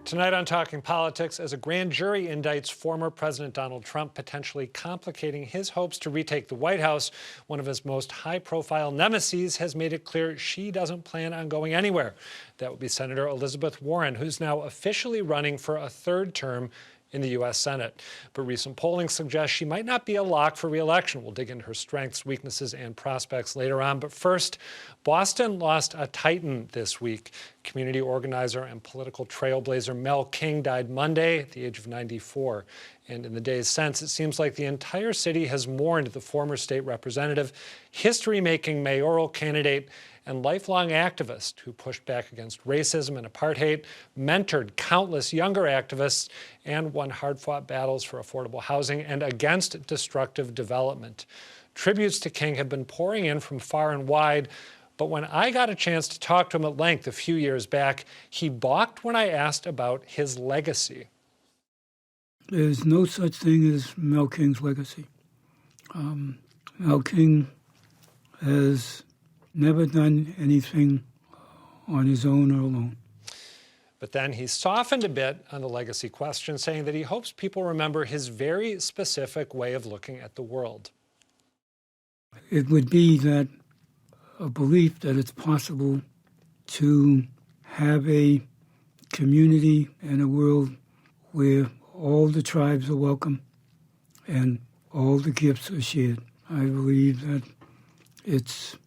Tonight on Talking Politics, as a grand jury indicts former President Donald Trump, potentially complicating his hopes to retake the White House, one of his most high-profile nemeses has made it clear she doesn't plan on going anywhere. That would be Senator Elizabeth Warren, who's now officially running for a third term in the U.S. Senate. But recent polling suggests she might not be a lock for re-election. We'll dig into her strengths, weaknesses, and prospects later on. But first, Boston lost a titan this week. Community organizer and political trailblazer Mel King died Monday at the age of 94. And in the days since, it seems like the entire city has mourned the former state representative, history-making mayoral candidate, and lifelong activist who pushed back against racism and apartheid, mentored countless younger activists, and won hard-fought battles for affordable housing and against destructive development. Tributes to King have been pouring in from far and wide, but when I got a chance to talk to him at length a few years back, he balked when I asked about his legacy. There's no such thing as Mel King's legacy. Mel King has never done anything on his own or alone. But then he softened a bit on the legacy question, saying that he hopes people remember his very specific way of looking at the world. It would be that a belief that it's possible to have a community and a world where all the tribes are welcome and all the gifts are shared. I believe that it's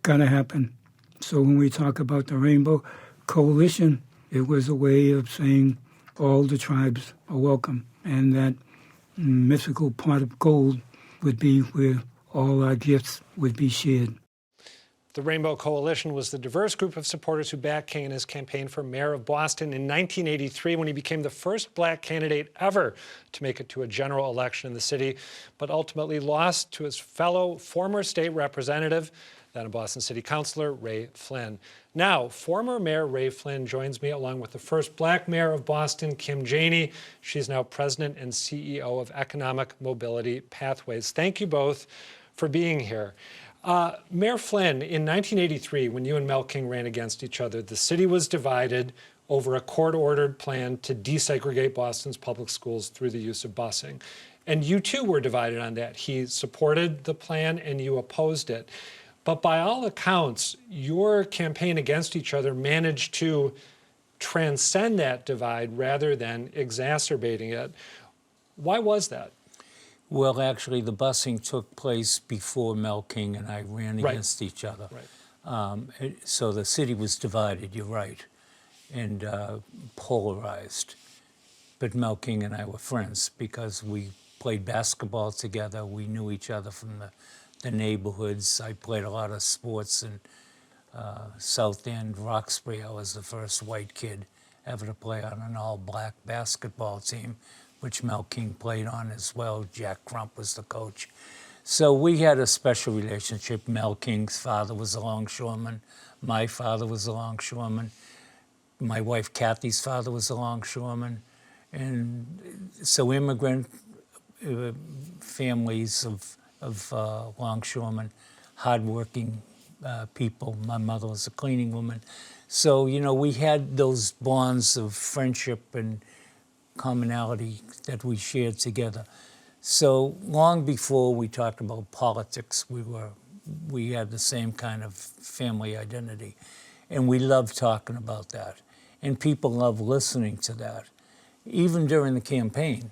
going to happen. So when we talk about the Rainbow Coalition, it was a way of saying all the tribes are welcome, and that mythical pot of gold would be where all our gifts would be shared. The Rainbow Coalition was the diverse group of supporters who backed King in his campaign for mayor of Boston in 1983 when he became the first black candidate ever to make it to a general election in the city, but ultimately lost to his fellow former state representative, then a Boston City Councilor, Ray Flynn. Now, former Mayor Ray Flynn joins me along with the first black mayor of Boston, Kim Janey. She's now president and CEO of Economic Mobility Pathways. Thank you both for being here. Mayor Flynn, in 1983, when you and Mel King ran against each other, the city was divided over a court-ordered plan to desegregate Boston's public schools through the use of busing. And you too were divided on that. He supported the plan and you opposed it. But by all accounts, your campaign against each other managed to transcend that divide rather than exacerbating it. Why was that? Well, actually, the busing took place before Mel King and I ran against each other. Right. So the city was divided, you're right, and polarized. But Mel King and I were friends because we played basketball together. We knew each other from the neighborhoods. I played a lot of sports in South End, Roxbury. I was the first white kid ever to play on an all-black basketball team, which Mel King played on as well. Jack Crump was the coach. So we had a special relationship. Mel King's father was a longshoreman. My father was a longshoreman. My wife Kathy's father was a longshoreman. And so immigrant families of longshoremen, hardworking people. My mother was a cleaning woman. So, you know, we had those bonds of friendship and commonality that we shared together. So long before we talked about politics, we had the same kind of family identity. And we loved talking about that. And people love listening to that. Even during the campaign,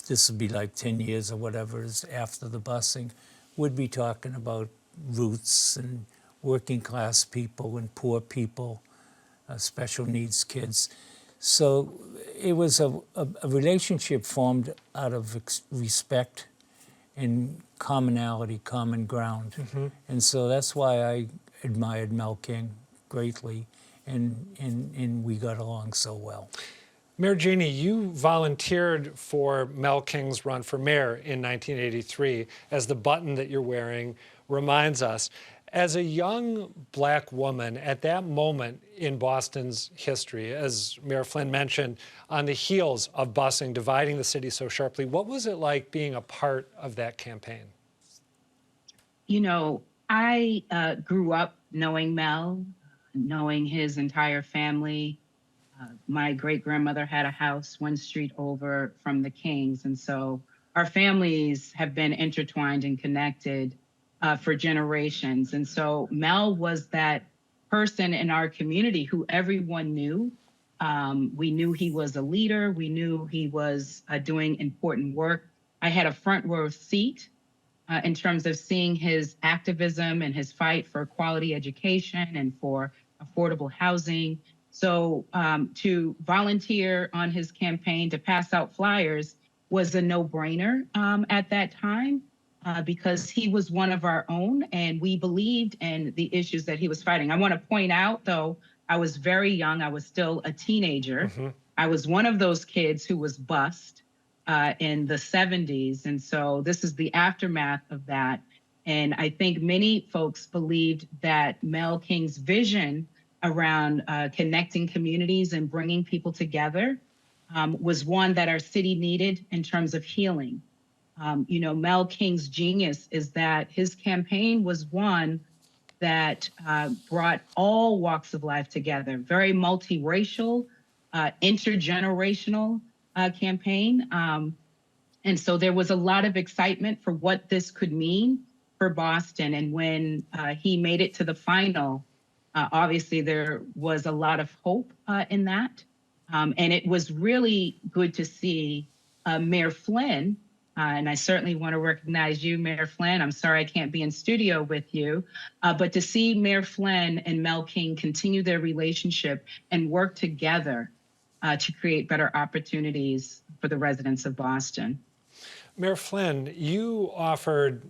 this would be like 10 years or whatever is after the busing, we'd be talking about roots and working class people and poor people, special needs kids. So it was a relationship formed out of respect and commonality, common ground. Mm-hmm. And so that's why I admired Mel King greatly, and we got along so well. Mayor Janey, you volunteered for Mel King's run for mayor in 1983, as the button that you're wearing reminds us. As a young black woman at that moment in Boston's history, as Mayor Flynn mentioned, on the heels of busing dividing the city so sharply, what was it like being a part of that campaign? You know, I grew up knowing Mel, knowing his entire family. My great grandmother had a house one street over from the Kings. And so our families have been intertwined and connected for generations. And so Mel was that person in our community who everyone knew. We knew he was a leader. We knew he was doing important work. I had a front row seat in terms of seeing his activism and his fight for quality education and for affordable housing. So to volunteer on his campaign to pass out flyers was a no-brainer at that time because he was one of our own and we believed in the issues that he was fighting. I want to point out, though, I was very young. I was still a teenager. Mm-hmm. I was one of those kids who was bused in the 70s. And so this is the aftermath of that. And I think many folks believed that Mel King's vision around connecting communities and bringing people together was one that our city needed in terms of healing. Mel King's genius is that his campaign was one that brought all walks of life together, very multiracial, intergenerational campaign. And so there was a lot of excitement for what this could mean for Boston. And when he made it to the final, obviously there was a lot of hope in that. And it was really good to see Mayor Flynn, and I certainly want to recognize you, Mayor Flynn. I'm sorry I can't be in studio with you, but to see Mayor Flynn and Mel King continue their relationship and work together to create better opportunities for the residents of Boston. Mayor Flynn, you offered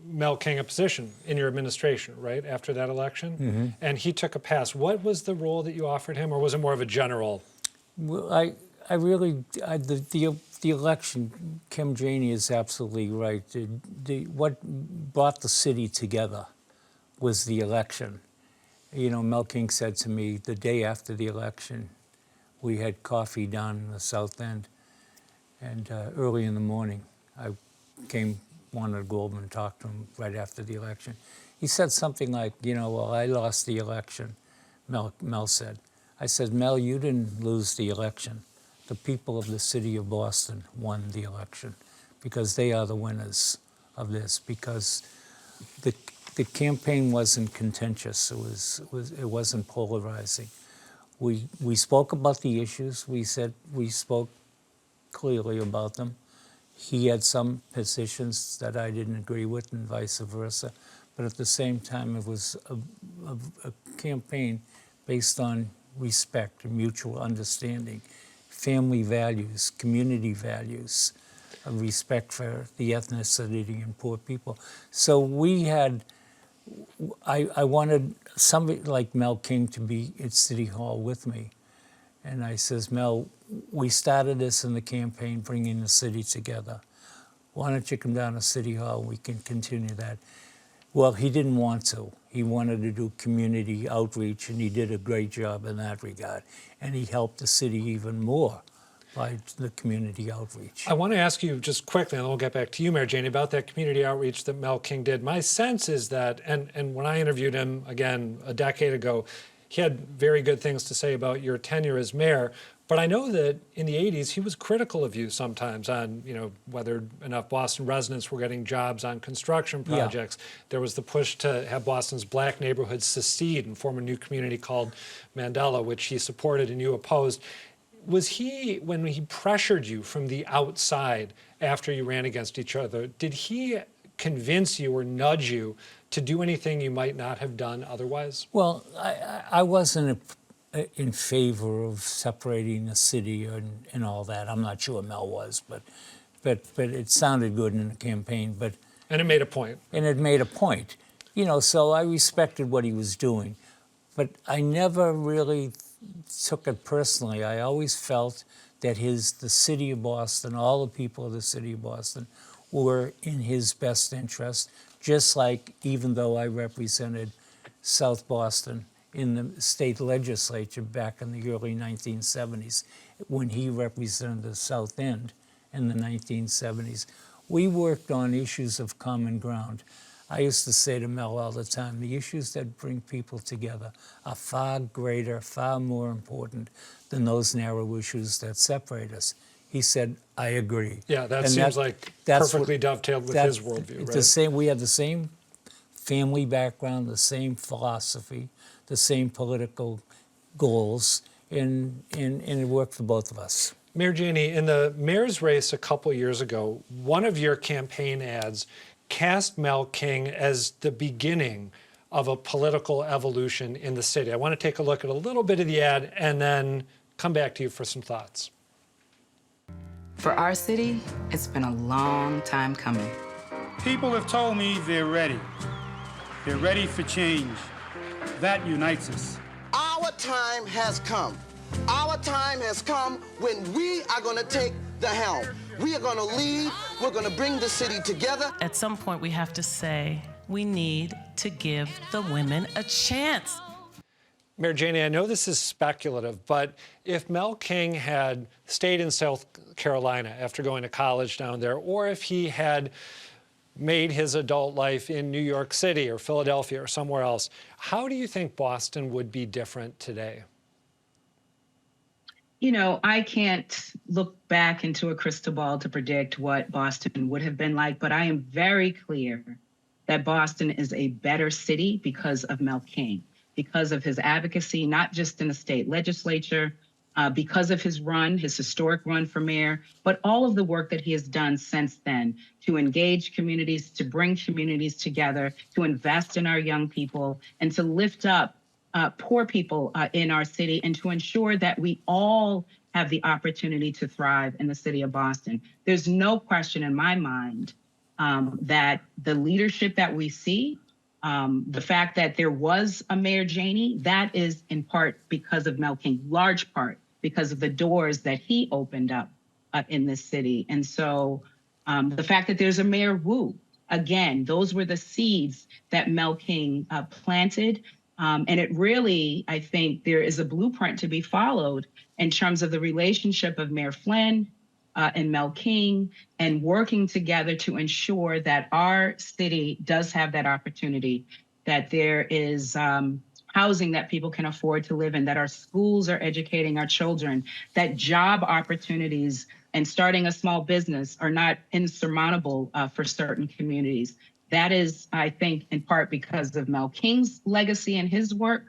Mel King a position in your administration, right, after that election? Mm-hmm. And he took a pass. What was the role that you offered him, or was it more of a general? Well, the election, Kim Janey is absolutely right. What brought the city together was the election. Mel King said to me the day after the election, we had coffee down in the South End, and early in the morning, I wanted to go over and talk to him right after the election. He said something like, well, I lost the election, Mel said. I said, Mel, you didn't lose the election. The people of the city of Boston won the election because they are the winners of this, because the campaign wasn't contentious. It wasn't polarizing. We spoke about the issues. We spoke clearly about them. He had some positions that I didn't agree with and vice versa. But at the same time, it was a campaign based on respect and mutual understanding, family values, community values, respect for the ethnicity and poor people. So I wanted somebody like Mel King to be at City Hall with me. And I says, Mel, we started this in the campaign, bringing the city together. Why don't you come down to City Hall? We can continue that. Well, he didn't want to. He wanted to do community outreach, and he did a great job in that regard. And he helped the city even more by the community outreach. I want to ask you just quickly, and then we'll get back to you, Mayor Janey, about that community outreach that Mel King did. My sense is that, and when I interviewed him, again, a decade ago, he had very good things to say about your tenure as mayor. But I know that in the 80s, he was critical of you sometimes on, whether enough Boston residents were getting jobs on construction projects. Yeah. There was the push to have Boston's black neighborhoods secede and form a new community called Mandela, which he supported and you opposed. Was he, when he pressured you from the outside after you ran against each other, did he convince you or nudge you to do anything you might not have done otherwise? Well, I wasn't in favor of separating the city and all that. I'm not sure Mel was, but it sounded good in the campaign. And it made a point. And it made a point. So I respected what he was doing. But I never really took it personally. I always felt that the city of Boston, all the people of the city of Boston, were in his best interest, just like even though I represented South Boston in the state legislature back in the early 1970s, when he represented the South End in the 1970s. We worked on issues of common ground. I used to say to Mel all the time, the issues that bring people together are far greater, far more important than those narrow issues that separate us. He said, I agree. Yeah, that And seems like that's perfectly dovetailed with his worldview, right? We have the same family background, the same philosophy, the same political goals, and it worked for both of us. Mayor Janey, in the mayor's race a couple years ago, one of your campaign ads cast Mel King as the beginning of a political evolution in the city. I want to take a look at a little bit of the ad and then come back to you for some thoughts. For our city, it's been a long time coming. People have told me they're ready. They're ready for change. That unites us. Our time has come. Our time has come when we are going to take the helm. We are going to lead. We're going to bring the city together. At some point, we have to say, we need to give the women a chance. Mayor Janey, I know this is speculative, but if Mel King had stayed in South Carolina after going to college down there, or if he had made his adult life in New York City or Philadelphia or somewhere else, how do you think Boston would be different today? You know, I can't look back into a crystal ball to predict what Boston would have been like, but I am very clear that Boston is a better city because of Mel King, because of his advocacy, not just in the state legislature, because of his run, his historic run for mayor, but all of the work that he has done since then to engage communities, to bring communities together, to invest in our young people, and to lift up poor people in our city, and to ensure that we all have the opportunity to thrive in the city of Boston. There's no question in my mind that the leadership that we see, the fact that there was a Mayor Janey, that is in part because of Mel King, large part because of the doors that he opened up in this city. And so the fact that there's a Mayor Wu, again, those were the seeds that Mel King planted. And it really, I think there is a blueprint to be followed in terms of the relationship of Mayor Flynn and Mel King, and working together to ensure that our city does have that opportunity, that there is housing that people can afford to live in, that our schools are educating our children, that job opportunities and starting a small business are not insurmountable for certain communities. That is, I think, in part because of Mel King's legacy and his work,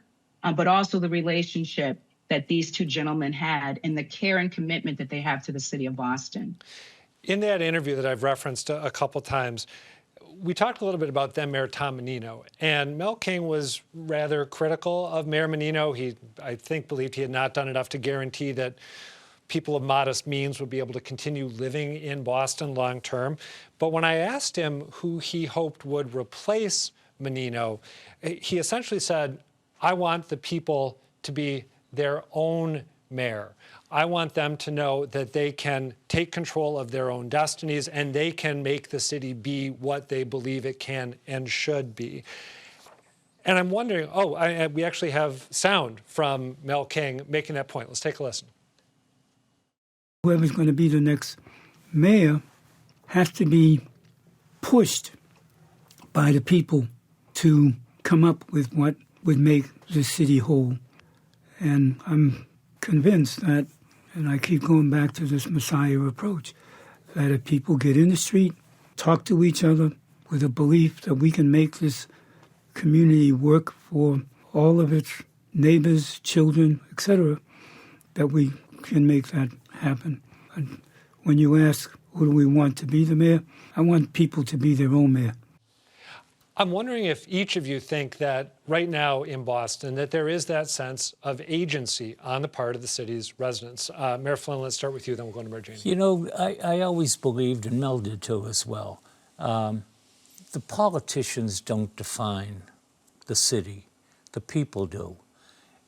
but also the relationship that these two gentlemen had and the care and commitment that they have to the city of Boston. In that interview that I've referenced a couple times, we talked a little bit about then Mayor Tom Menino, and Mel King was rather critical of Mayor Menino. He, I think, believed he had not done enough to guarantee that people of modest means would be able to continue living in Boston long term. But when I asked him who he hoped would replace Menino, he essentially said, I want the people to be their own mayor. I want them to know that they can take control of their own destinies and they can make the city be what they believe it can and should be. And I'm wondering, we actually have sound from Mel King making that point. Let's take a listen. Whoever's going to be the next mayor has to be pushed by the people to come up with what would make the city whole. And I'm convinced that, and I keep going back to this Messiah approach, that if people get in the street, talk to each other with a belief that we can make this community work for all of its neighbors, children, etc., that we can make that happen. And when you ask, who do we want to be the mayor? I want people to be their own mayor. I'm wondering if each of you think that right now in Boston that there is that sense of agency on the part of the city's residents. Mayor Flynn, let's start with you, then we'll go to Mayor Janey. You know, I always believed, and Mel did too as well, the politicians don't define the city. The people do.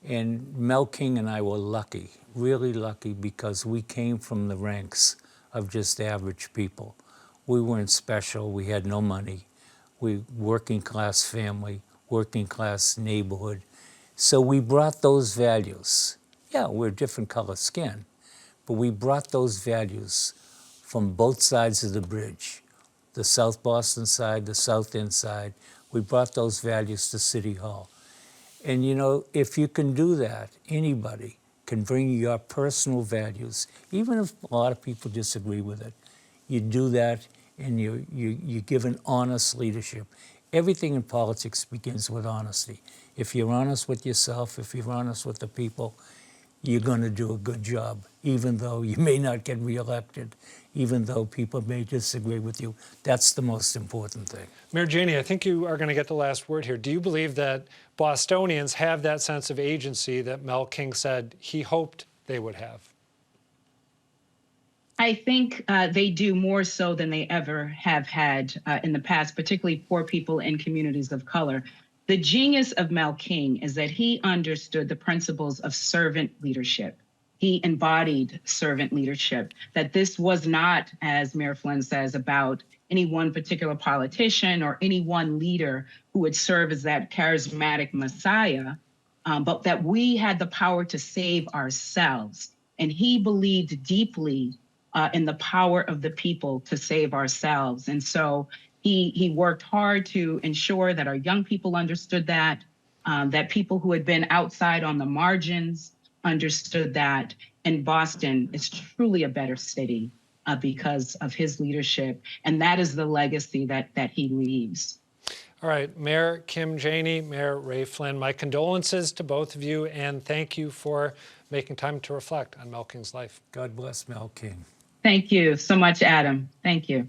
And Mel King and I were lucky, really lucky, because we came from the ranks of just average people. We weren't special. We had no money. We working class family, working class neighborhood. So we brought those values. Yeah, we're different color skin, but we brought those values from both sides of the bridge. the South Boston side, the South End side. We brought those values to City Hall. And you know, if you can do that, anybody can bring your personal values, even if a lot of people disagree with it. You do that, and you give an honest leadership. Everything in politics begins with honesty. If you're honest with yourself, if you're honest with the people, you're going to do a good job, even though you may not get reelected, even though people may disagree with you. That's the most important thing. Mayor Janey, I think you are going to get the last word here. Do you believe that Bostonians have that sense of agency that Mel King said he hoped they would have? I think they do more so than they ever have had in the past, particularly poor people in communities of color. The genius of Mel King is that he understood the principles of servant leadership. He embodied servant leadership, that this was not, as Mayor Flynn says, about any one particular politician or any one leader who would serve as that charismatic messiah, but that we had the power to save ourselves. And he believed deeply in the power of the people to save ourselves. And so he worked hard to ensure that our young people understood that, that people who had been outside on the margins understood that. And Boston is truly a better city because of his leadership. And that is the legacy that he leaves. All right, Mayor Kim Janey, Mayor Ray Flynn, my condolences to both of you, and thank you for making time to reflect on Mel King's life. God bless Mel King. Thank you so much, Adam. Thank you.